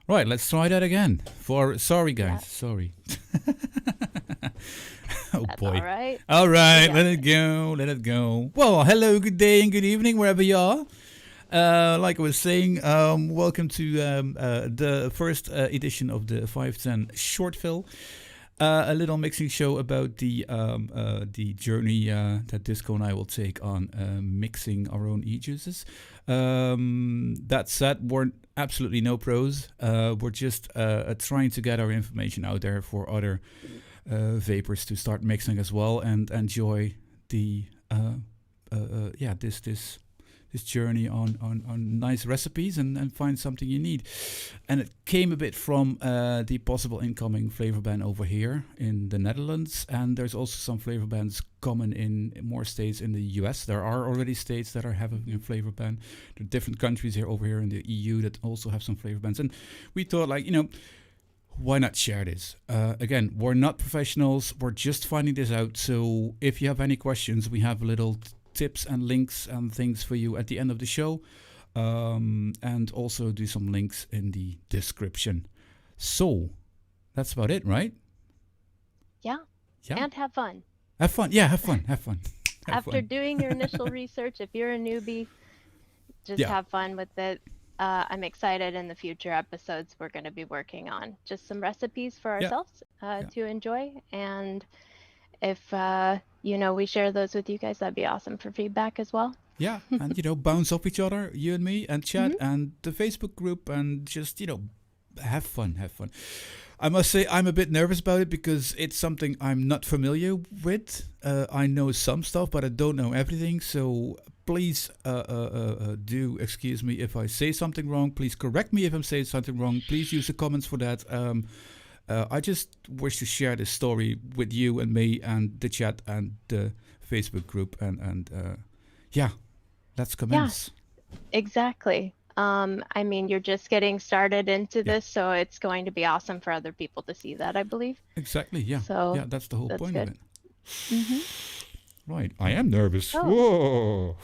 Right, let's try that again. Sorry, guys. Yeah, Sorry. Oh that's all boy. right. All We right, got let it this. go. Let it go. Well, hello, good day, and good evening, wherever you are. Like I was saying, welcome to the first edition of the 510 Shortfill, a little mixing show about the journey that Disco and I will take on mixing our own e-juices. That said, we're absolutely no pros. We're just trying to get our information out there for other vapors to start mixing as well and enjoy the yeah this journey on nice recipes and find something you need. And it came a bit from the possible incoming flavor ban over here in the Netherlands, and there's also some flavor bans common in more states in the US. There are already states that are having a flavor ban. There are different countries here over here in the EU that also have some flavor bans, and we thought, like, why not share this? Again, we're not professionals. We're just finding this out. So if you have any questions, we have little tips and links and things for you at the end of the show. And also do some links in the description. So that's about it, right? Yeah, Yeah. and have fun. Have fun. Yeah, have fun. Have fun. Have After fun. doing your initial research, if you're a newbie, just Yeah. have fun with it. I'm excited in the future episodes we're going to be working on just some recipes for Yeah. ourselves Yeah. to enjoy. And if, we share those with you guys, that'd be awesome for feedback as well. Yeah. And, bounce off each other, you and me, and chat, Hmm. and the Facebook group, and just, have fun. Have fun. I must say I'm a bit nervous about it because it's something I'm not familiar with. I know some stuff, but I don't know everything. So please do excuse me if I say something wrong. Please correct me if I'm saying something wrong. Please use the comments for that. I just wish to share this story with you and me and the chat and the Facebook group. And yeah, let's Yeah, commence. exactly. I mean, you're just getting started into Yeah, this, so it's going to be awesome for other people to see that, I believe. exactly. Yeah, So yeah, that's the whole that's point of good. it. Hmm. Right, I am nervous. Oh. Whoa.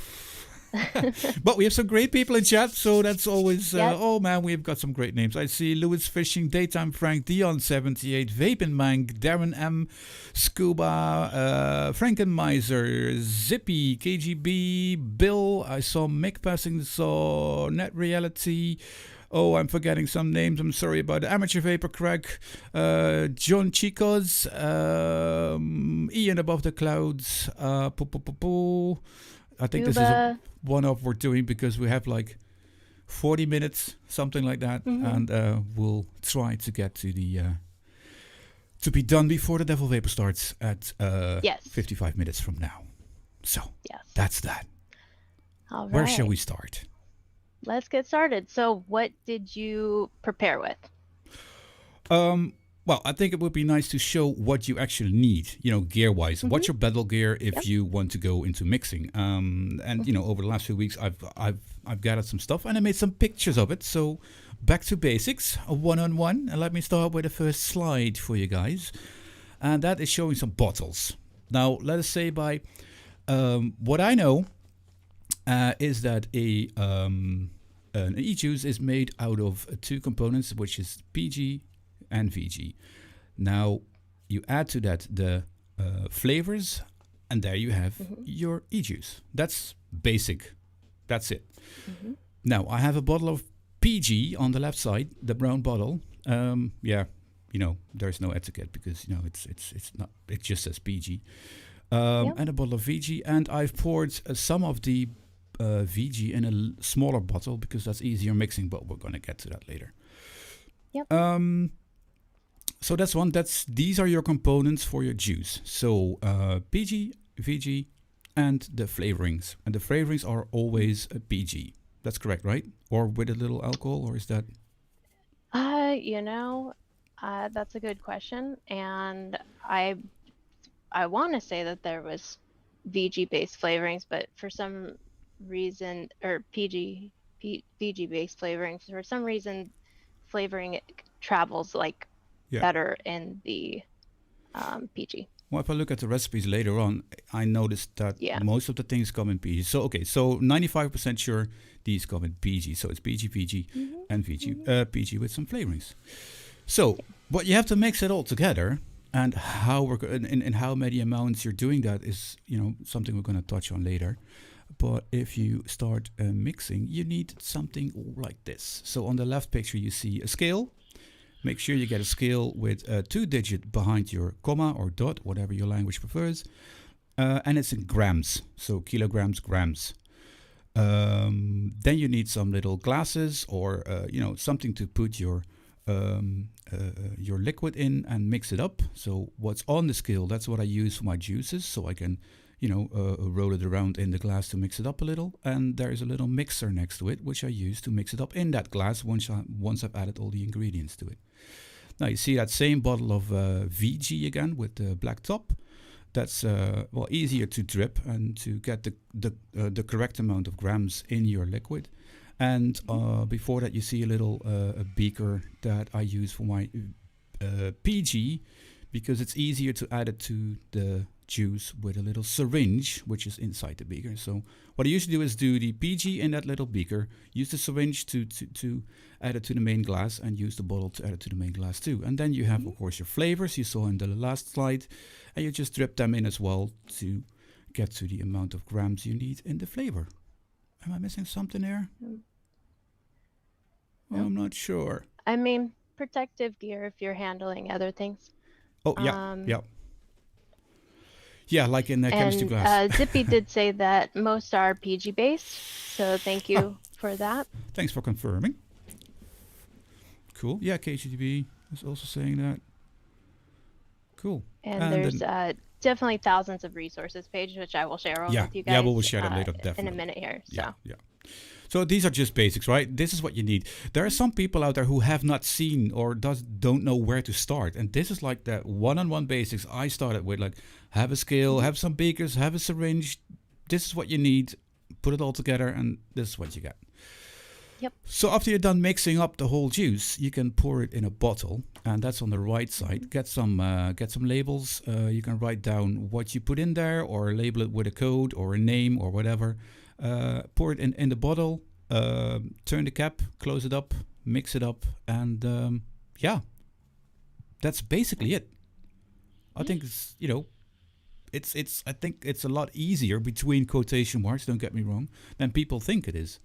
But we have some great people in chat, so that's always. Yep. Oh man, we've got some great names. I see Lewis Fishing, Daytime Frank, Dion78, Vapin Mank, Darren M, Scuba, Frankenmeiser, Zippy, KGB, Bill. I saw Mick passing, saw Net Reality. Oh, I'm forgetting some names. I'm sorry about it. Amateur Vapor Crack, John Chicos, Ian Above the Clouds, I think this is Cuba. one of we're doing because we have like 40 minutes, something like that, Hmm. and we'll try to get to the to be done before the Devil Vapor starts at Yes. 55 minutes from now. So Yes. that's that. All Where shall right. we start? Let's get started. So, what did you prepare with? Um, well, I think it would be nice to show what you actually need, gear wise. Hmm. What's your battle gear if Yep. you want to go into mixing? And Hmm. over the last few weeks, I've gathered some stuff and I made some pictures of it. So back to basics, a one-on-one, and let me start with the first slide for you guys, and that is showing some bottles. Now, let us say by what I know is that an e-juice is made out of two components, which is PG and VG. Now, you add to that the flavors, and there you have Hmm. your e-juice. That's basic. That's it. Hmm. Now, I have a bottle of PG on the left side, the brown bottle. Yeah, there's no etiquette because it's not. It just says PG. Yep. And a bottle of VG, and I've poured some of the VG in a smaller bottle because that's easier mixing. But we're gonna get to that later. Yep. Um, so that's one. These are your components for your juice. So PG, VG, and the flavorings. And the flavorings are always a PG. That's correct, right? Or with a little alcohol, or is that? Uh, you know, that's a good question, and I want to say that there was VG based flavorings, but for some reason, or VG based flavorings, for some reason, flavoring travels like Yeah. better in the PG. Well, if I look at the recipes later on, I noticed that Yeah. most of the things come in PG. So okay, so 95% sure these come in PG. So it's PG, PG, Hmm. and VG, Hmm. PG with some flavorings. So, but you have to mix it all together, and how in how many amounts you're doing that is something we're going to touch on later. But if you start mixing, you need something like this. So on the left picture, you see a scale. Make sure you get a scale with a 2 digit behind your comma or dot, whatever your language prefers, and it's in grams, so kilograms, grams. Then you need some little glasses or something to put your liquid in and mix it up. So what's on the scale, that's what I use for my juices, so I can roll it around in the glass to mix it up a little. And there is a little mixer next to it, which I use to mix it up in that glass once I've added all the ingredients to it. Now you see that same bottle of VG again with the black top. That's easier to drip and to get the correct amount of grams in your liquid. And before that, you see a little a beaker that I use for my PG, because it's easier to add it to the juice with a little syringe, which is inside the beaker. So what I usually do is do the PG in that little beaker, use the syringe to add it to the main glass, and use the bottle to add it to the main glass too. And then you have, of course, your flavors you saw in the last slide, and you just drip them in as well to get to the amount of grams you need in the flavor. Am I missing something there? No. I'm not sure. I mean, protective gear if you're handling other things. Oh, yeah, yeah. Yeah, like in chemistry And class. Zippy did say that most are PG based, so thank Oh, you for that. thanks for confirming. Cool. Yeah, KGTB is also saying that. Cool. And And there's then, definitely thousands of resources page, which I will share yeah, with you yeah, we guys will share that later, in a definitely. minute here. Yeah, So, yeah. So these are just basics, right? This is what you need. There are some people out there who have not seen or don't know where to start, and this is like the one-on-one basics I started with. Like, have a scale, have some beakers, have a syringe. This is what you need. Put it all together, and this is what you get. yep. So after you're done mixing up the whole juice, you can pour it in a bottle, and that's on the right side. Get some labels. You can write down what you put in there, or label it with a code or a name or whatever. Pour it in the bottle. Turn the cap, close it up, mix it up, and yeah, that's basically it. I think it's I think it's a lot easier, between quotation marks. Don't get me wrong, than people think it is.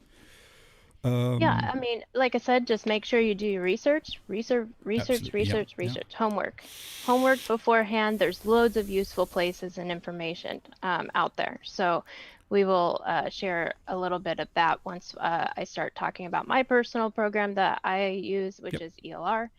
Yeah, Um, I mean, like I said, just make sure you do your Absolutely, yeah, yeah. homework. Homework beforehand. There's loads of useful places and information out there. So we will share a little bit of that once I start talking about my personal program that I use, which Yep. is ELR.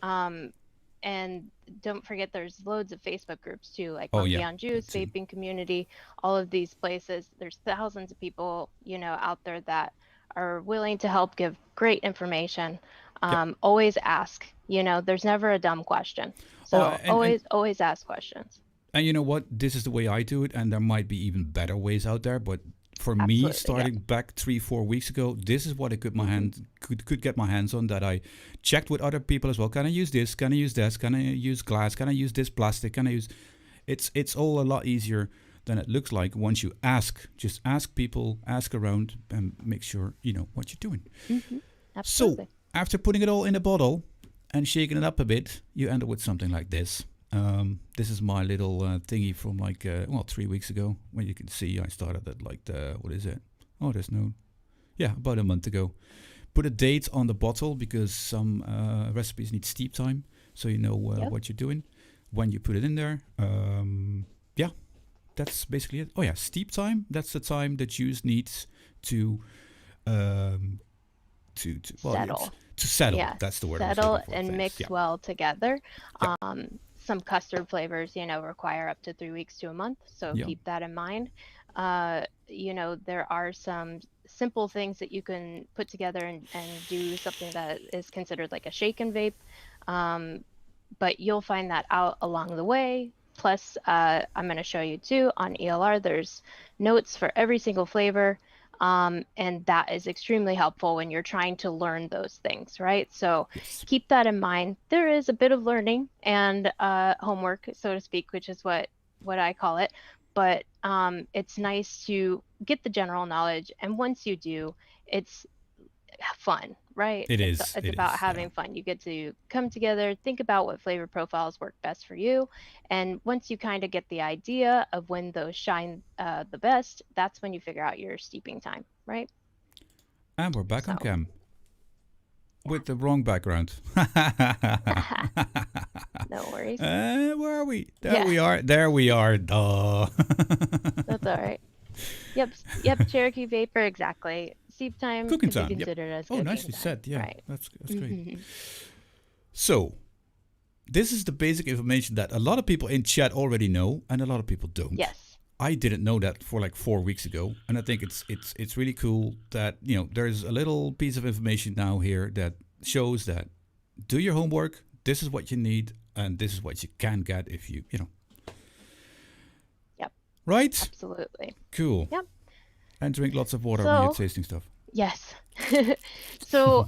Um, and don't forget, there's loads of Facebook groups too, like Oh Monkey yeah, on that Juice, too. Vaping Community, all of these places. There's thousands of people, out there that are willing to help give great information. Yep. Always ask. There's never a dumb question. Oh, So always ask questions. and you know what? This is the way I do it, and there might be even better ways out there. But for me, Absolutely, yeah. starting back 3-4 weeks ago, this is what I could my Hmm. hand could get my hands on. That I checked with other people as well. Can I use this? Can I use this? Can I use glass? Can I use this plastic? Can I use? It's all a lot easier than it looks like once you ask. Just ask people, ask around, and make sure you know what you're doing. Hmm. So Absolutely. after putting it all in a bottle and shaking it up a bit, you end up with something like this. This is my little thingy from 3 weeks ago. When you can see, I started at what is it? Oh, there's no. Yeah, about a month ago. Put a date on the bottle because some recipes need steep time, so you know Yep. what you're doing when you put it in there. Yeah, that's basically it. Oh yeah, steep time. That's the time the juice needs to um, Settle. to settle. Yeah, That's the word I was settle looking for. and Thanks. Yeah. mix well together. Yep. Some custard flavors, require up to 3 weeks to a month, so Yeah. keep that in mind. There are some simple things that you can put together and do something that is considered like a shake and vape. Um, but you'll find that out along the way. Plus, I'm going to show you too on ELR, there's notes for every single flavor. And that is extremely helpful when you're trying to learn those things, right? So Yes. keep that in mind. There is a bit of learning and homework, so to speak, which is what what I call it. But it's nice to get the general knowledge, and once you do, it's fun, right? It It's is. it's It about is. Yeah. having fun. You get to come together, think about what flavor profiles work best for you, and once you kind of get the idea of when those shine the best, that's when you figure out your steeping time, right? And we're back on So, cam with the wrong background. yeah, no worries. Where are we? There Yeah, we are. There we are. Duh. that's all right. Yep, yep, Cherokee Vapor, exactly. Steep time Cooking could be time. Yep. considered as Oh, cooking nicely time, said. Yeah, right? that's great. Hmm. So this is the basic information that a lot of people in chat already know, and a lot of people don't. Yes. I didn't know that for like 4 weeks ago, and I think it's really cool that there's a little piece of information now here that shows that do your homework. This is what you need, and this is what you can get if you. Yep, Right? absolutely. Cool. Yep. And drink lots of water when you're So, tasting stuff. yes. So,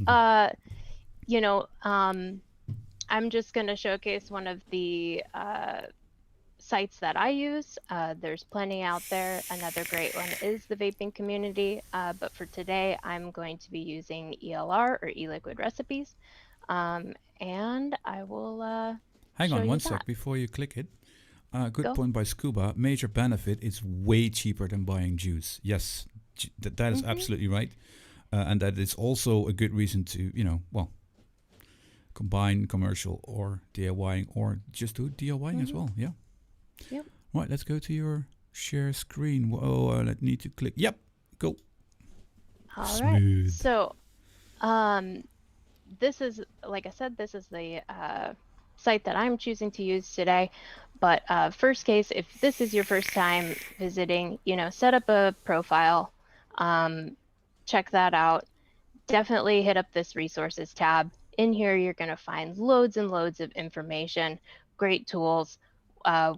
you know, um, I'm just going to showcase one of the sites that I use. There's plenty out there. Another great one is the vaping community. But for today, I'm going to be using ELR or e-liquid recipes. And I will Hang show on you one that. sec before you click it. Good Go. point by Scuba. Major benefit, it's way cheaper than buying juice. Yes, that is Hmm. absolutely right. And that is also a good reason to, combine commercial or DIYing or just do DIYing as Hmm. well. Yeah. Yep. Right, let's go to your share screen. Oh, I need to click. Yep, go. All right. Smooth. So, um, this is, like I said, this is the site that I'm choosing to use today. But first case, if this is your first time visiting, set up a profile, check that out. Definitely hit up this resources tab. In here, you're going to find loads and loads of information, great tools,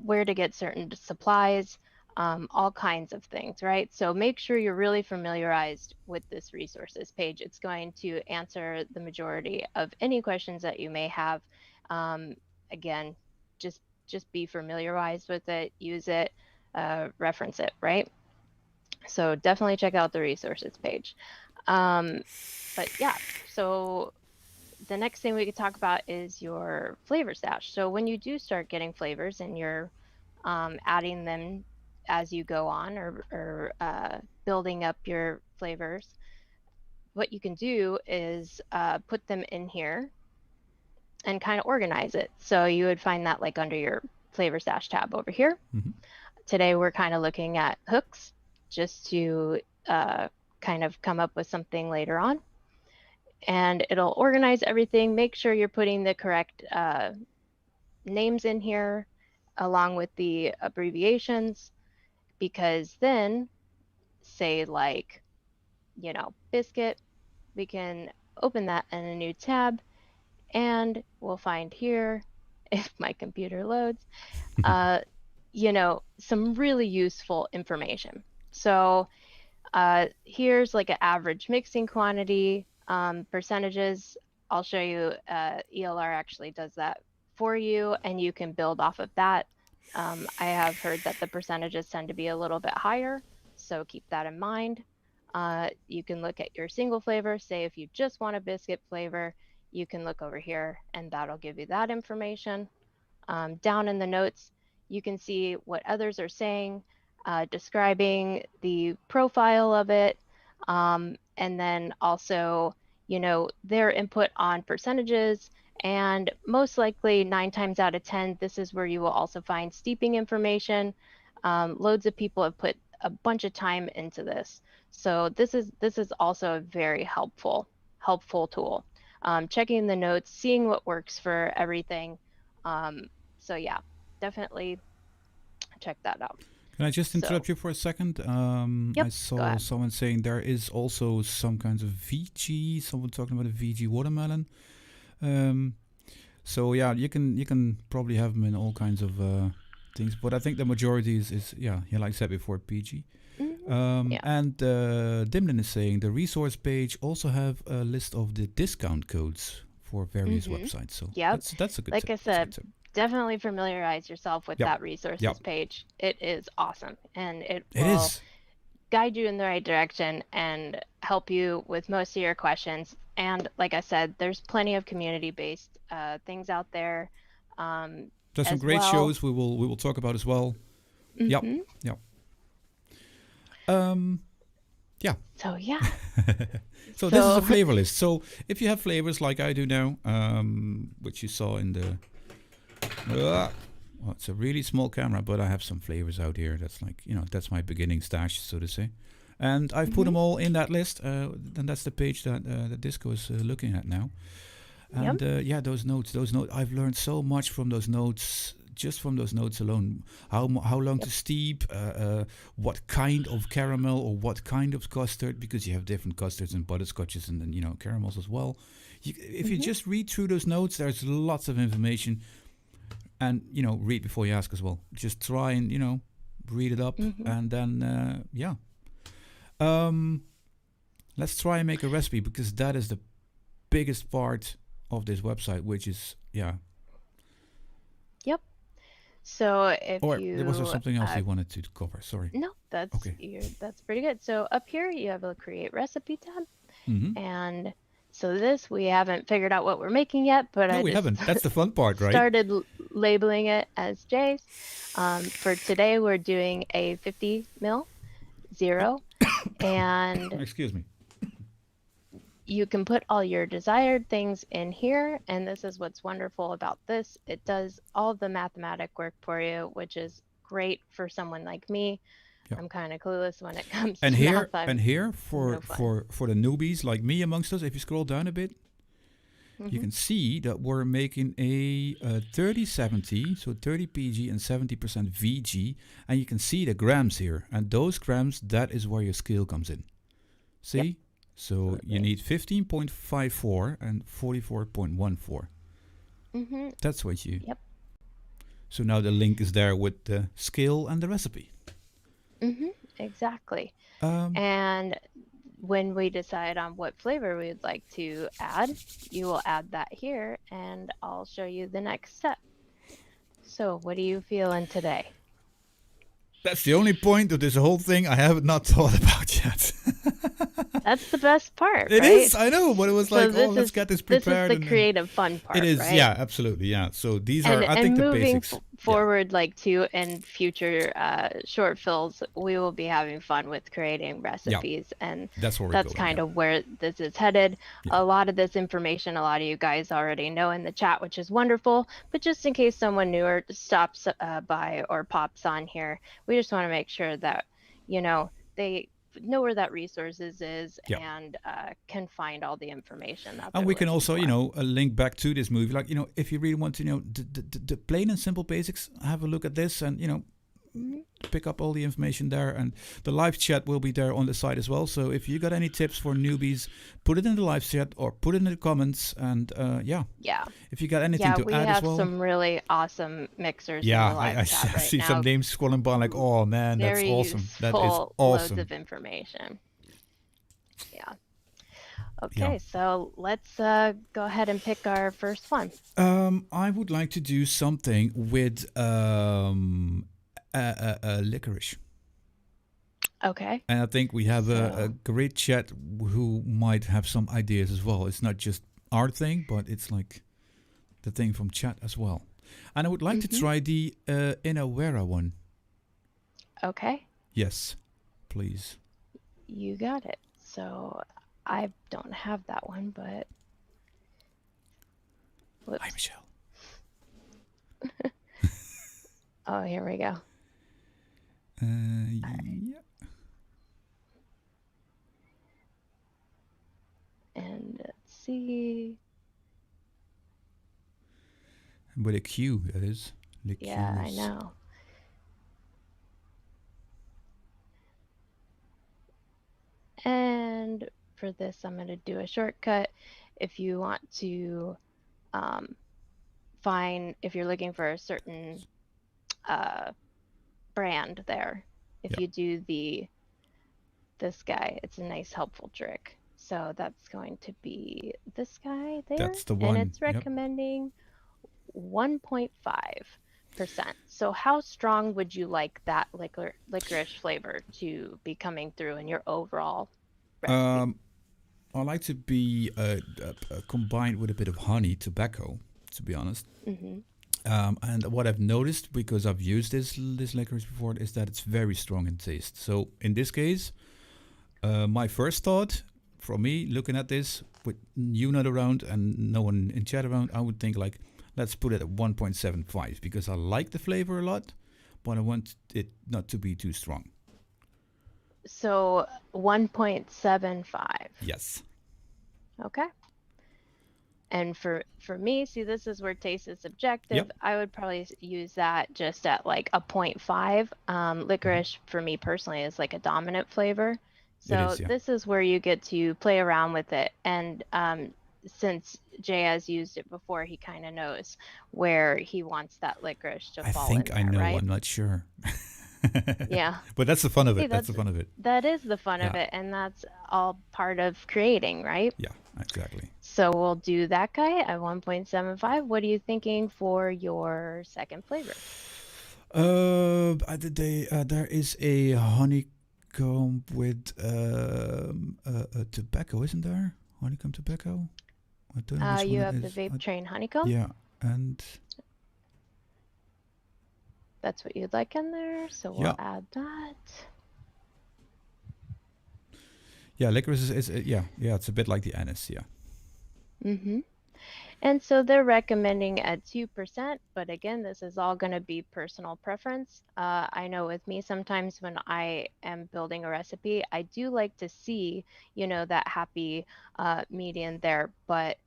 where to get certain supplies, all kinds of things, right? So make sure you're really familiarized with this resources page. It's going to answer the majority of any questions that you may have. Um, Again, just be familiarized with it, use it, reference it, right? So definitely check out the resources page. Um, but yeah, so the next thing we could talk about is your flavor stash. So when you do start getting flavors and you're adding them as you go on, or building up your flavors, what you can do is put them in here and kind of organize it. So you would find that like under your flavor stash tab over here. Mm-hmm. Today we're kind of looking at hooks just to kind of come up with something later on. And it'll organize everything. Make sure you're putting the correct names in here along with the abbreviations, because then, say, like, biscuit, we can open that in a new tab and we'll find here, if my computer loads, uh, some really useful information. So here's like an average mixing quantity, percentages. I'll show you. ELR actually does that for you, and you can build off of that. I have heard that the percentages tend to be a little bit higher, so keep that in mind. You can look at your single flavor. Say if you just want a biscuit flavor, you can look over here, and that'll give you that information. Down in the notes, you can see what others are saying, describing the profile of it, and then also, their input on percentages. And most likely, 9 times out of 10, this is where you will also find steeping information. Loads of people have put a bunch of time into this, so this is also a very helpful tool. Checking the notes, seeing what works for everything. So yeah, definitely check that out. Can I just So, interrupt you for a second? I yep, go saw ahead. someone saying there is also some kinds of VG. Someone talking about a VG watermelon. Um, so yeah, you can probably have them in all kinds of things, but I think the majority is yeah, like I said before, PG. Hmm. Yeah. And Dimlin is saying the resource page also have a list of the discount codes for various Hmm. websites. So Yep. that's a good Like tip. I That's a good said, tip. definitely familiarize yourself with Yep. that Yep. resources page. It is awesome, and it It will is. guide you in the right direction and help you with most of your questions. And like I said, there's plenty of community-based things out there um, There's some as great well. shows we will talk about as well. Yep. Hmm. Yep. Um. Yeah. So yeah. So this is a So flavor list. So if you have flavors like I do now, which you saw in the, well, it's a really small camera, but I have some flavors out here. That's like, that's my beginning stash, so to say. And I've put mhm, them all in that list. And that's the page that Disco is looking at now. yep. And yeah, those notes. I've learned so much from those notes, just from those notes alone. How long Yep. to steep, what kind of caramel or what kind of custard, because you have different custards and butterscotches and then caramels as well. If you Hmm. just read through those notes, there's lots of information, and read before you ask as well. Just try and read it up, Hmm. and then yeah. Um, let's try and make a recipe because that is the biggest part of this website, which is yeah. Yep. So if Or there was there you something else you wanted to cover? Sorry. no, Okay. that's pretty good. So up here you have a create recipe tab, Mm-hmm. and so this we haven't figured out what we're making yet, but No, I we just haven't. That's the fun part, right? started labeling it as J's. For today we're doing a 50 mil zero, and Excuse me. you can put all your desired things in here. And this is what's wonderful about this. It does all the mathematic work for you, which is great for someone like me. Yeah. I'm kind of clueless when it comes And to math. here, I'm and here no for fun. for the newbies like me amongst us, if you scroll down a bit, you Hmm. can see that we're making a 30/70, so 30 PG and 70% VG, and you can see the grams here, and those grams, that is where your scale comes in. Yep, See? So you absolutely. need 15.54 and 44.14. Hmm. That's what you. Yep. So now the link is there with the scale and the recipe. Hmm. Exactly. Um, And when we decide on what flavor we would like to add, you will add that here, and I'll show you the next step. So, what are you feeling today? that's the only point of this whole thing I have not thought about yet. That's the best part, It right? is, I know, but it was So like, oh, let's get this this is prepared, the and then creative fun it part, is, right? yeah, absolutely, yeah. So these are, I And think, the moving basics. Yeah, forward, like to in future short fills, we will be having fun with creating yeah, recipes, and that's where we're that's going. kind Yeah, of where this is headed. yeah, A lot of this information, a lot of you guys already know in the chat, which is wonderful. But just in case someone newer stops by or pops on here, we just want to make sure that they know where that resources is yeah. and can find all the information that And they're we can looking also, for. link back to this movie. Like, if you really want to know the plain and simple basics, have a look at this, and Mhm. pick up all the information there. And the live chat will be there on the site as well. So if you got any tips for newbies, put it in the live chat or put it in the comments. And yeah, Yeah. if you got anything Yeah, to we add as have well. some really awesome mixers in Yeah, the I, I live chat right see some now. names scrolling by like, oh man, that's Very awesome. That is useful, loads awesome. of information. Yeah. Yeah. Okay, so let's go ahead and pick our first one. I would like to do something with licorice. Okay. And I think we have a So, great chat who might have some ideas as well. It's not just our thing, but it's like the thing from chat as well. And I would like to hmm try the Inawera one. okay, Yes, please. you got it. So I don't have that one, but Hi, whoops. Michelle. Oh, here we go. All right. Yeah. And let's see. With a Q, that is. Yeah, I Licorice. know. And for this, I'm going to do a shortcut. If you want to um, find, if you're looking for a certain uh, brand there, if Yeah, you do this guy, it's a nice helpful trick. So that's going to be this guy there, that's the and one. it's Yep. recommending 1.5%. So how strong would you like that licorice flavor to be coming through in your overall recipe? Um, I like to be combined with a bit of honey tobacco, to be honest. Mm-hmm. And what I've noticed, because I've used this licorice before, is that it's very strong in taste. So in this case, my first thought, from me looking at this with you not around and no one in chat around, I would think like, let's put it at 1.75 because I like the flavor a lot, but I want it not to be too strong. So 1.75. Yes. Okay. And for me, see, this is where taste is subjective. Yep. I would probably use that just at like a point 0.5. Hmm. Licorice for me personally is like a dominant flavor. It So is, yeah. this is where you get to play around with it. And since Jay has used it before, he kind of knows where he wants that licorice to I fall think in I there, know. right? I'm not sure. Yeah. But that's the fun of Hey, it. That's the fun of it. that is the fun of Yeah. it, and that's all part of creating, right? Yeah. Exactly. So we'll do that guy at 1.75. What are you thinking for your second flavor? There is a honeycomb with tobacco, isn't there? Honeycomb tobacco. I don't know which one You it have the is. vape train honeycomb. Yeah, and That's what you'd like in there, so we'll yeah, add that. yeah. Licorice is yeah. It's a bit like the anise. Yeah, Mm-hmm. And so they're recommending at 2%, but again, this is all going to be personal preference. I know with me, sometimes when I am building a recipe, I do like to see, that happy median there, but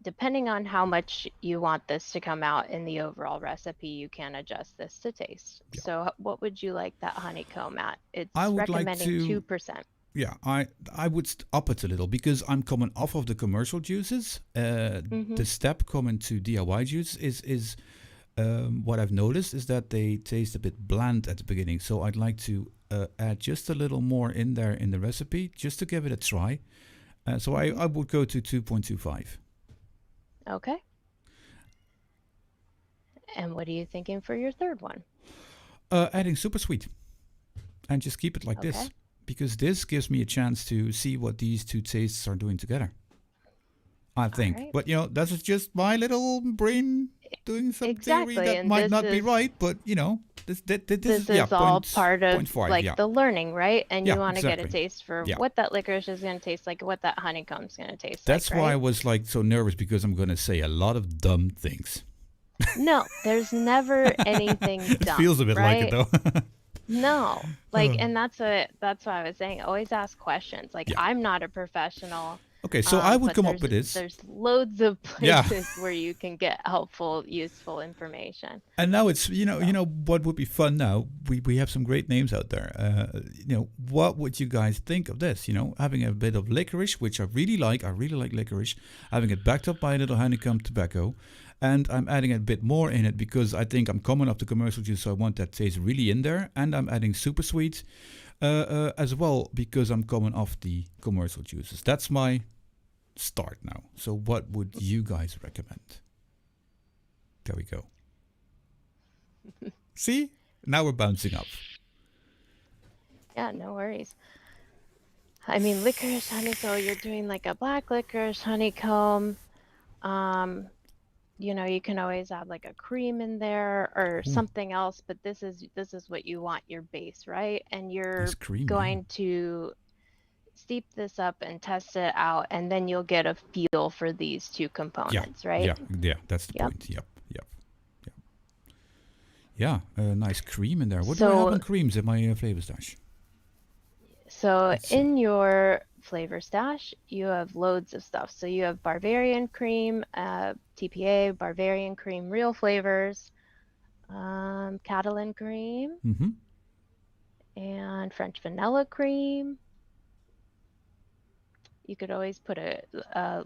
depending on how much you want this to come out in the overall recipe, you can adjust this to taste. yeah. So what would you like that honeycomb at? I It's would like recommending to. 2%. Yeah, I would up it a little because I'm coming off of the commercial juices. Mm-hmm. The step coming to DIY juice is what I've noticed is that they taste a bit bland at the beginning. So I'd like to add just a little more in there in the recipe just to give it a try. So Mm-hmm. I would go to 2.25. Okay. And what are you thinking for your third one? Adding super sweet and just keep it like this Okay. because this gives me a chance to see what these two tastes are doing together. I All think, right. but that's just my little brain doing some theory Exactly. that And might this not be is right. But this this is yeah is all point part of point five. like Yeah, the learning, right? And yeah, you want to get a exactly. taste for Yeah, what that licorice is going to taste like, what that honeycomb's going to taste like, that's why I right? was like so nervous because I'm gonna say a lot of dumb things. No, there's never anything It feels dumb, a bit like it right? though. No. Like, and that's what I was saying. Always ask questions. Like, Yeah. I'm not a professional, Okay, so I would but come up there's with this. there's loads of Yeah. places where you can get helpful, useful information. And now it's So, what would be fun now. We have some great names out there. What would you guys think of this? Having a bit of licorice, which I really like. I really like licorice. Having it backed up by a little honeycomb tobacco, and I'm adding a bit more in it because I think I'm coming off the commercial juice, so I want that taste really in there. And I'm adding super sweet as well because I'm coming off the commercial juices. That's my start now. So what would you guys recommend? There we go. See? Now we're bouncing up. yeah, no worries. I mean, licorice honeycomb, you're doing like a black licorice honeycomb. Um, you can always add like a cream in there or Ooh, something else, but this is what you want your base, right? And nice you're cream, yeah. going to steep this up and test it out, and then you'll get a feel for these two Yeah, components, right? yeah, yeah, that's the Yep. point. Yep, yep, yep. Yeah, nice cream in there. What do I have So on creams in my flavor stash? So Let's see. in your flavor stash, you have loads of stuff. So you have Bavarian cream, TPA, Bavarian cream, real flavors, Catalan cream, Mm-hmm. and French vanilla cream. You could always put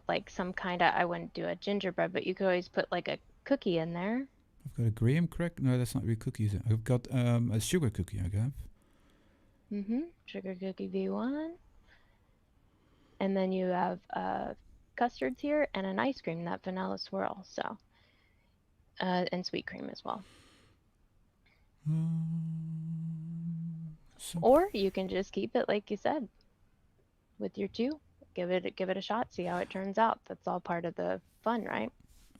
like some kind of, I wouldn't do a gingerbread, but you could always put like a cookie in there. I've got a graham crack. No, that's not really cookies. I've got a sugar cookie. I have. Sugar cookie V1. And then you have custards here and an ice cream, that vanilla swirl. So and sweet cream as well. So, Or you can just keep it like you said with your two. Give it a shot. See how it turns out. That's all part of the fun, right?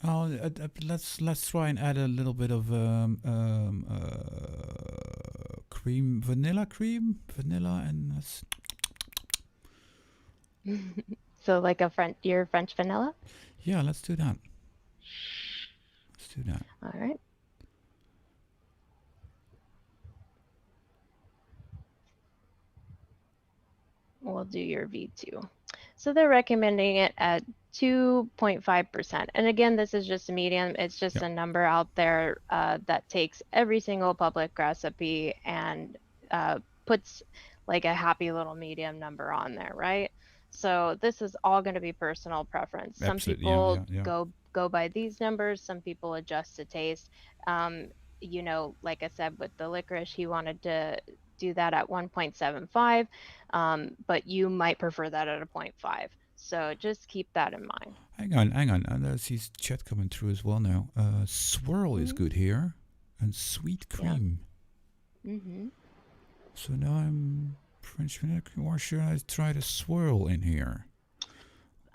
let's try and add a little bit of cream, vanilla, and So like your French vanilla. yeah, let's do that. Let's do that. All right. We'll do your V2. So they're recommending it at 2.5%. And again, this is just a medium. It's just Yeah. a number out there that takes every single public recipe and puts like a happy little medium number on there, right? So this is all going to be personal preference. Some Absolutely. Yeah. people Yeah. Yeah. go by these numbers. Some people adjust to taste. Um, like I said, with the licorice, he wanted to do that at 1.75, but you might prefer that at a 0.5. So just keep that in mind. Hang on. I see chat coming through as well now. Swirl is good here, and sweet Yeah. cream. Mm-hmm. So now I'm French vanilla cream, or should I try the swirl in here?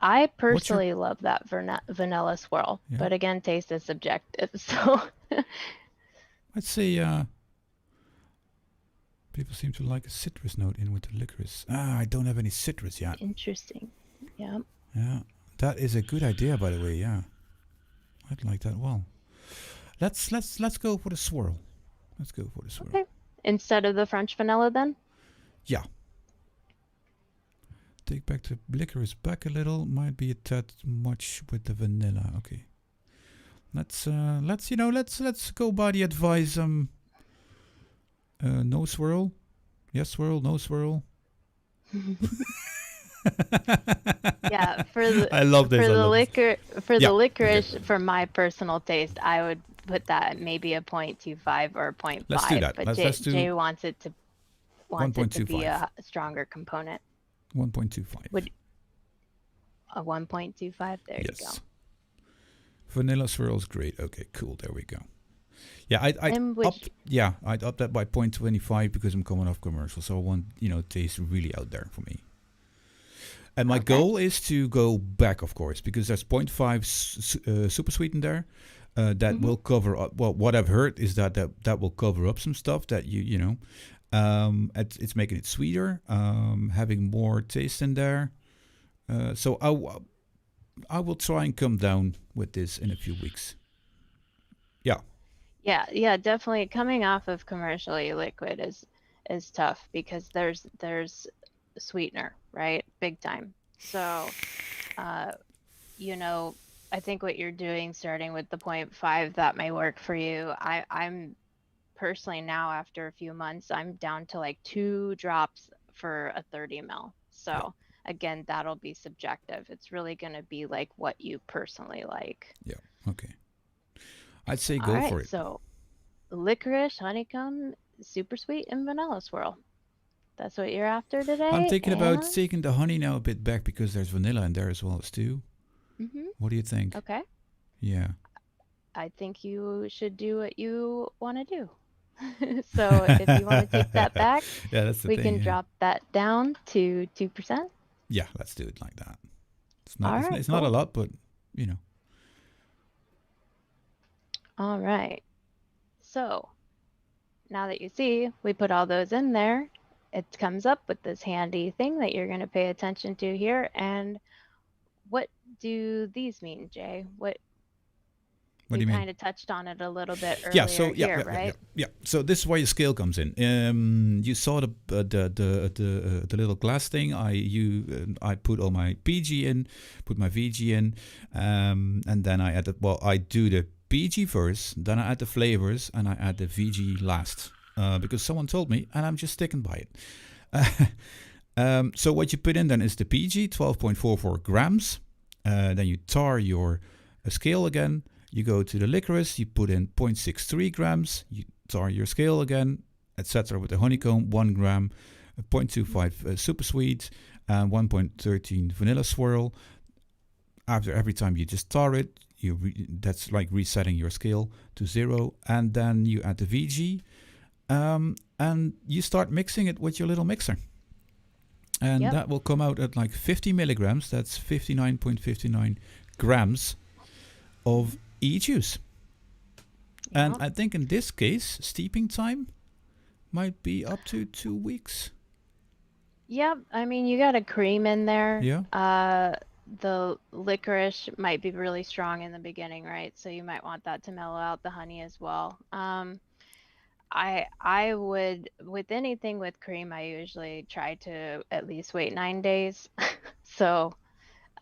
I personally love that vanilla swirl, Yeah. but again, taste is subjective. So I'd say people seem to like a citrus note in with the licorice. I don't have any citrus yet. interesting. Yeah. Yeah, that is a good idea, by the way. Yeah, I'd like that. Well, let's go for the swirl. Let's go for the swirl. Okay. Instead of the French vanilla, then. Yeah. Take back the licorice back a little. Might be a tad much with the vanilla. Okay. Let's go by the advice. No swirl. Yes swirl. No swirl. Yeah, for the I love this. the licorice, for my personal taste, I would put that at maybe a 0.25 or a 0.5. Let's do that. But Let's do Jay wants it to be 1.25. a stronger component. 1.25. Would a 1.25? There you go. Vanilla swirl is great. Okay, cool. There we go. Yeah, I'd up that by 0.25 because I'm coming off commercial, so I want taste really out there for me. And my goal is to go back, of course, because there's 0.5 super sweet in there. That will cover up. Well, what I've heard is that will cover up some stuff that it's making it sweeter, having more taste in there. So I will try and come down with this in a few weeks. Yeah. Yeah, definitely. Coming off of commercially liquid is tough because there's sweetener, right? Big time. So, I think what you're doing, starting with the 0.5, that may work for you. I'm personally now, after a few months, I'm down to like 2 drops for a 30 ml. So again, that'll be subjective. It's really going to be like what you personally like. Yeah. Okay. I'd say go for it. So licorice, honeycomb, super sweet, and vanilla swirl. That's what you're after today? I'm thinking about taking the honey now a bit back because there's vanilla in there as well as too. What do you think? Okay. Yeah. I think you should do what you want to do. So if you want to take that back, we can drop that down to 2%. Yeah, let's do it like that. It's not it's not a lot, but All right. So now that you see, we put all those in there. It comes up with this handy thing that you're going to pay attention to here. And what do these mean, Jay? What do you mean? Kind of touched on it a little bit earlier. Right? Yeah. So this is where your scale comes in. You saw the little glass thing. I put all my PG in, put my VG in, and then I added. Well, I do the PG first, then I add the flavors, and I add the VG last because someone told me, and I'm just sticking by it. So what you put in then is the PG, 12.44 grams. Then you tar your scale again. You go to the licorice, you put in 0.63 grams, you tar your scale again, etc. With the honeycomb, 1 gram, 0.25 super sweet, and 1.13 vanilla swirl. After every time you just tar it, that's like resetting your scale to 0, and then you add the VG, and you start mixing it with your little mixer. And Yep. that will come out at like 50 milligrams. That's 59.59 grams of e-juice. And Yep. I think in this case, steeping time might be up to 2 weeks. Yep. I mean, you got a cream in there. Yeah. The licorice might be really strong in the beginning, right? So you might want that to mellow out the honey as well. I would, with anything with cream, I usually try to at least wait 9 days. So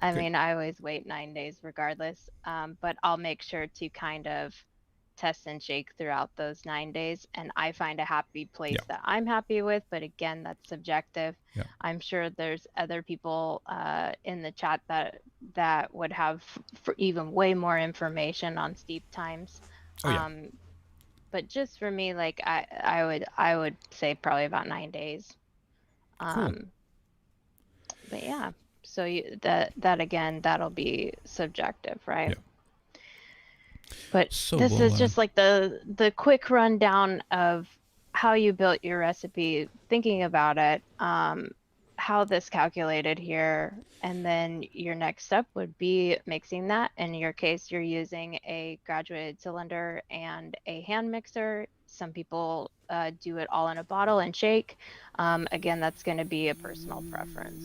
I Good. mean, I always wait 9 days regardless. But I'll make sure to kind of test and shake throughout those 9 days. And I find a happy place Yeah. that I'm happy with. But again, that's subjective. Yeah. I'm sure there's other people in the chat that would have for even way more information on steep times. Oh yeah. But just for me, like I would say probably about 9 days. Cool. But yeah, so that again, that'll be subjective, right? Yeah. But So this we'll, is just like the quick rundown of how you built your recipe, thinking about it, how this calculated here, and then your next step would be mixing that. In your case, you're using a graduated cylinder and a hand mixer. Some people do it all in a bottle and shake. Again, that's going to be a personal preference.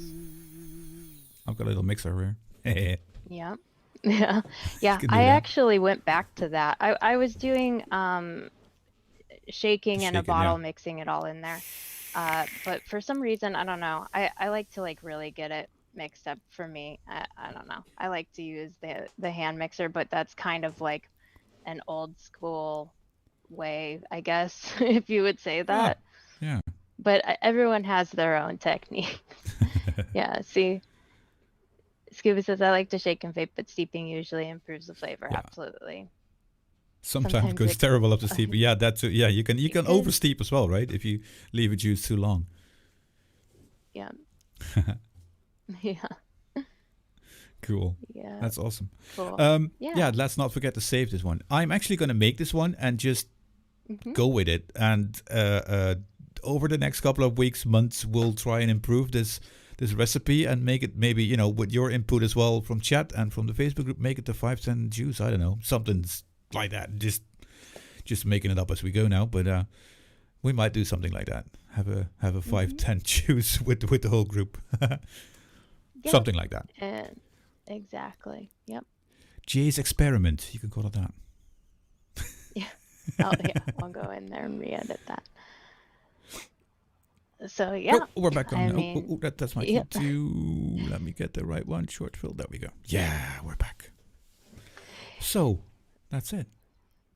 I've got a little mixer here. Yeah. Yeah. Yeah. Can do I that. actually went back to that. I was doing shaking in a Shake it, bottle, yeah. mixing it all in there. But for some reason, I don't know. I like to like really get it mixed up for me. I don't know. I like to use the hand mixer, but that's kind of like an old school way, I guess, if you would say that. Yeah. But everyone has their own technique. Yeah, see, Scuba says, I like to shake and vape, but steeping usually improves the flavor. Yeah. Absolutely. Sometimes it goes it- terrible after steep. Yeah, that's yeah. You can It over could. steep as well, right? If you leave a juice too long. Yeah. Yeah. Cool. Yeah. That's awesome. Cool. Yeah. Yeah. Let's not forget to save this one. I'm actually going to make this one and just Mhm. go with it. And over the next couple of weeks, months, we'll try and improve this recipe and make it maybe, with your input as well from chat and from the Facebook group, make it the 510 juice. I don't know, something like that. Just making it up as we go now, but we might do something like that. Have a 510 juice with the whole group. Yeah. Something like that. And exactly. Yep. Jay's experiment. You can call it that. Oh yeah. I'll go in there and re-edit that. So yeah. Oh, we're back on. I mean, That's my yeah. key too. Let me get the right one. Shortfill. There we go. Yeah, we're back. So that's it.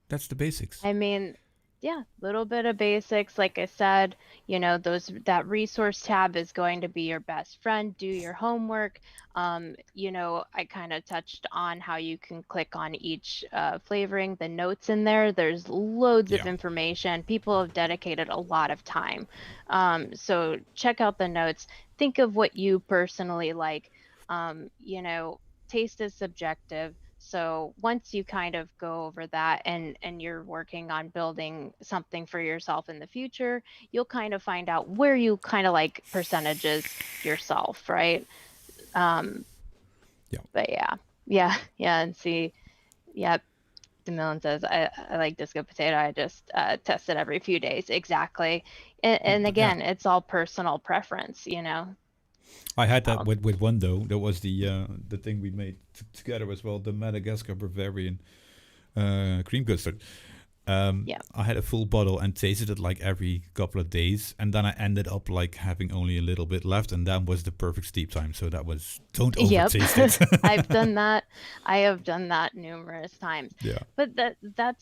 That's the basics. I mean, yeah, little bit of basics. Like I said, that resource tab is going to be your best friend. Do your homework. I kind of touched on how you can click on each flavoring, the notes in there. There's loads of Yeah. information. People have dedicated a lot of time. So check out the notes. Think of what you personally like. Taste is subjective. So once you kind of go over that and you're working on building something for yourself in the future, you'll kind of find out where you kind of like percentages yourself, right? Yeah. But yeah, and see, yeah, DeMillan says, I like Disco Potato. I just test it every few days. Exactly. And again, it's all personal preference, I had that with one though. That was the thing we made together as well. The Madagascar Bavarian cream custard. Yeah. I had a full bottle and tasted it like every couple of days, and then I ended up like having only a little bit left, and that was the perfect steep time. So that was don't overtaste it. I've done that. I have done that numerous times. Yeah. But that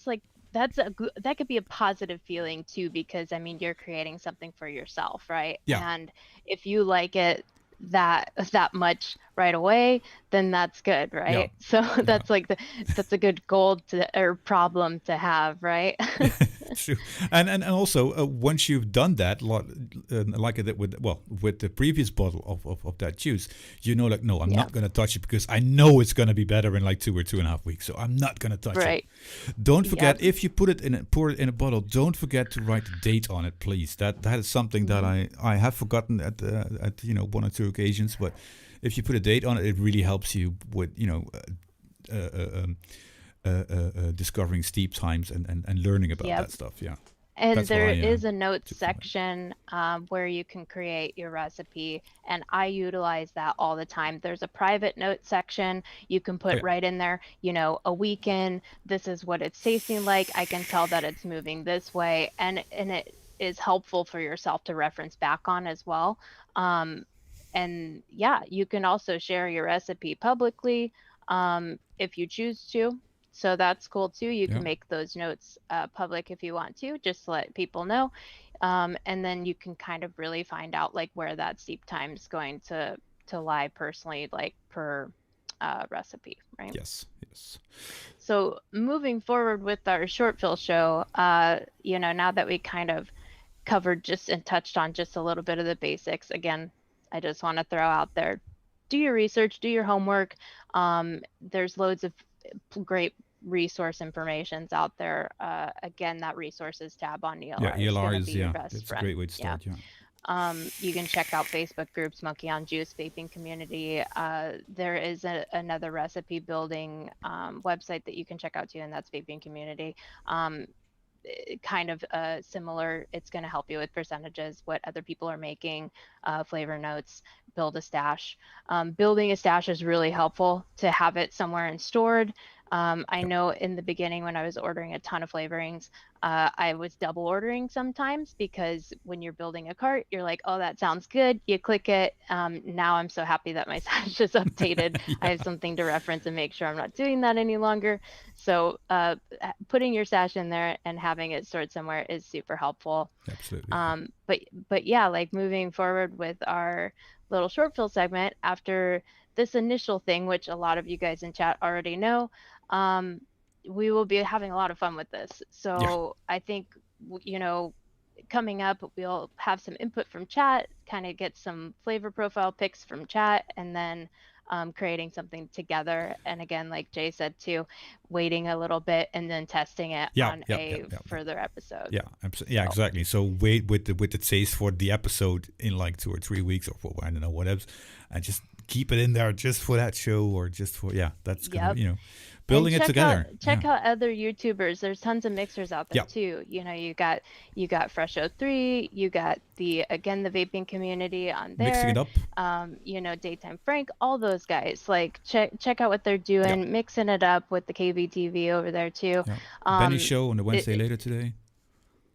could be a positive feeling too, because I mean you're creating something for yourself, right? Yeah. And if you like it that much right away, then that's good, right? Yeah. So that's like that's a good goal or problem to have, right? True. And also once you've done that, like I did with the previous bottle of that juice, like, no, I'm Yeah. not going to touch it because I know it's going to be better in like 2 or 2.5 weeks. So I'm not going to touch it. Right. Don't forget, Yep. if you pour it in a bottle, don't forget to write the date on it, please. That is something that Hmm. I have forgotten at 1 or 2 occasions. But if you put a date on it, it really helps you with uh, uh, um, discovering steep times and learning about Yep. that stuff. Yeah, And that's what there I is a notes took from it. section where you can create your recipe, and I utilize that all the time. There's a private notes section you can Oh put yeah, right in there, a week in, this is what it's tasting like. I can tell that it's moving this way, and it is helpful for yourself to reference back on as well. Um, and yeah, you can also share your recipe publicly if you choose to. So that's cool too. You yeah, can make those notes public if you want to, just to let people know. And then you can kind of really find out like where that steep time is going to lie personally, like per recipe, right? yes, yes, So moving forward with our short fill show, now that we kind of covered just and touched on just a little bit of the basics, again, I just want to throw out there, do your research, do your homework. There's loads of great resource informations out there. Again, that resources tab on yeah. ELR is going ELR to is be your best it's a friend. great way to Yeah. start. Yeah, You can check out Facebook groups, Monkey on Juice, Vaping Community. There is another recipe building website that you can check out too, and that's Vaping Community. Um, kind of similar. It's going to help you with percentages, what other people are making, flavor notes, build a stash. Building a stash is really helpful to have it somewhere and stored. I yeah, know in the beginning when I was ordering a ton of flavorings, I was double ordering sometimes because when you're building a cart, you're like, oh, that sounds good. You click it. Now I'm so happy that my stash is updated. I yeah. have something to reference and make sure I'm not doing that any longer. So putting your stash in there and having it stored somewhere is super helpful. Absolutely. Yeah. But yeah, like moving forward with our little short fill segment after this initial thing, which a lot of you guys in chat already know, um, we will be having a lot of fun with this. Yeah. So I think, coming up, we'll have some input from chat, kind of get some flavor profile picks from chat, and then creating something together. And again, like Jay said too, waiting a little bit and then testing it Yeah, on yeah, yeah, a yeah, yeah. further episode. Yeah, yeah, So, exactly. So wait with the taste for the episode in like 2 or 3 weeks or I don't know whatever, and just keep it in there just for that show or just for that's gonna yep. And building it together. Yeah, check out other YouTubers. There's tons of mixers out there yeah, too. You got Fresh03, you got the vaping community on mixing it there. up. Daytime Frank, all those guys. Like check out what they're Yeah, doing, mixing it up with the KVTV over there too. yeah. Benny Um, show on the Wednesday it, later today.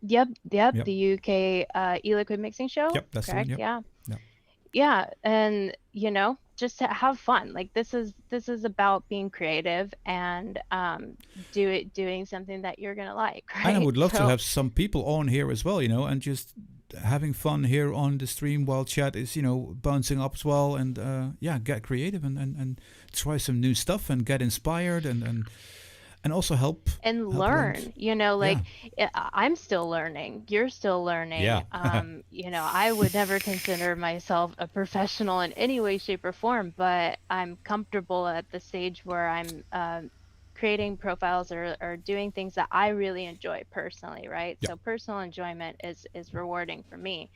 yep, Yep, the UK e-liquid mixing show, yep. That's the one. correct? Yep, Yeah. yeah, Yeah, and just to have fun. Like this is about being creative and doing something that you're gonna like, and I right? would love to So, have some people on here as well. And just having fun here on the stream while chat is bouncing up as well, and get creative and try some new stuff and get inspired and also help and around. learn, Yeah, like I'm still learning, you're still learning. yeah, I would never consider myself a professional in any way, shape, or form, but I'm comfortable at the stage where I'm creating profiles or doing things that I really enjoy personally, right? yeah. So personal enjoyment is rewarding for me.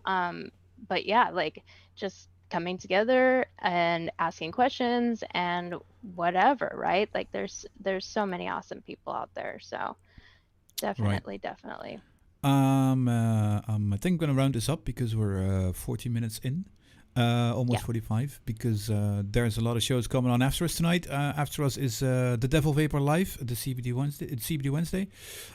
Um, but yeah, like just coming together and asking questions and whatever, right? Like there's so many awesome people out there. So Right. definitely. I think I'm gonna round this up because we're 40 minutes in. Almost Yeah. 45 because there's a lot of shows coming on after us tonight. After us is The Devil Vapor Live, the CBD Wednesday.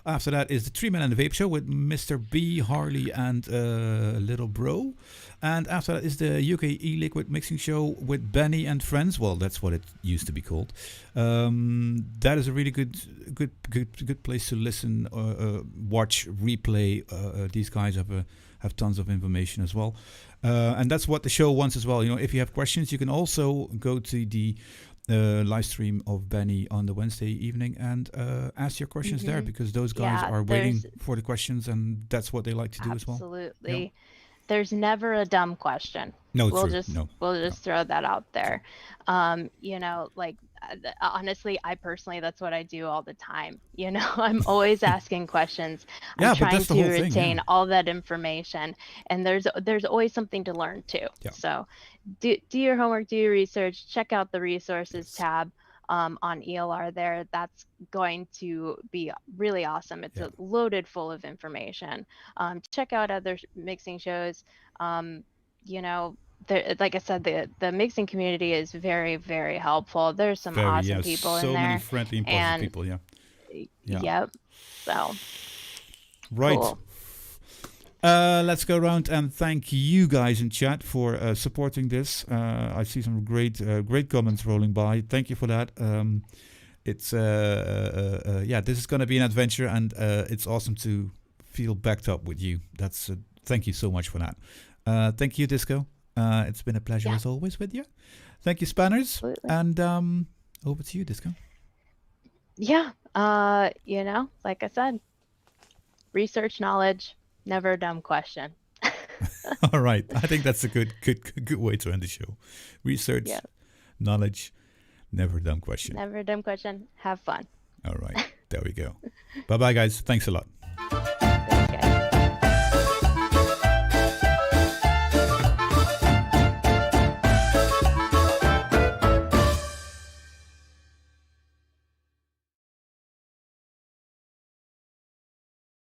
After that is the Three Men and the Vape Show with Mr. B, Harley, and Little Bro. And after that is the UK e-liquid mixing show with Benny and friends. Well, that's what it used to be called. That is a really good place to listen, watch, replay. These guys have tons of information as well. And that's what the show wants as well. If you have questions, you can also go to the live stream of Benny on the Wednesday evening and ask your questions there, Hmm. because those guys Yeah, are waiting there's for the questions, and that's what they like to do as well. Yeah. absolutely, there's never a dumb question. No, We'll true. just No, we'll no, just throw that out true. there. Like honestly, I personally, that's what I do all the time. I'm always asking questions. I'm Yeah, but that's trying the to whole thing. Yeah. retain all that information, and there's always something to learn too. Yeah. So do your homework, do your research, check out the resources Yes. tab on ELR there. That's going to be really awesome. It's Yeah. loaded full of information. Check out other mixing shows. You know, like I said, the mixing community is very, very helpful. There's some Very. awesome Yeah. people in So many there, friendly and positive and people. Yeah. Yeah. yep. So Right. cool. Let's go around and thank you guys in chat for supporting this. I see some great comments rolling by. Thank you for that. It's yeah, this is going to be an adventure, and it's awesome to feel backed up with you. That's thank you so much for that. Thank you, Disco. It's been a pleasure Yeah, as always with you. Thank you, Spanners, absolutely. and over to you, Disco. Yeah. Like I said, research knowledge, never a dumb question. All right, I think that's a good way to end the show. Yeah, Research, knowledge, never a dumb question. never a dumb question. Have fun. All right, there we go. Bye bye, guys. Thanks a lot.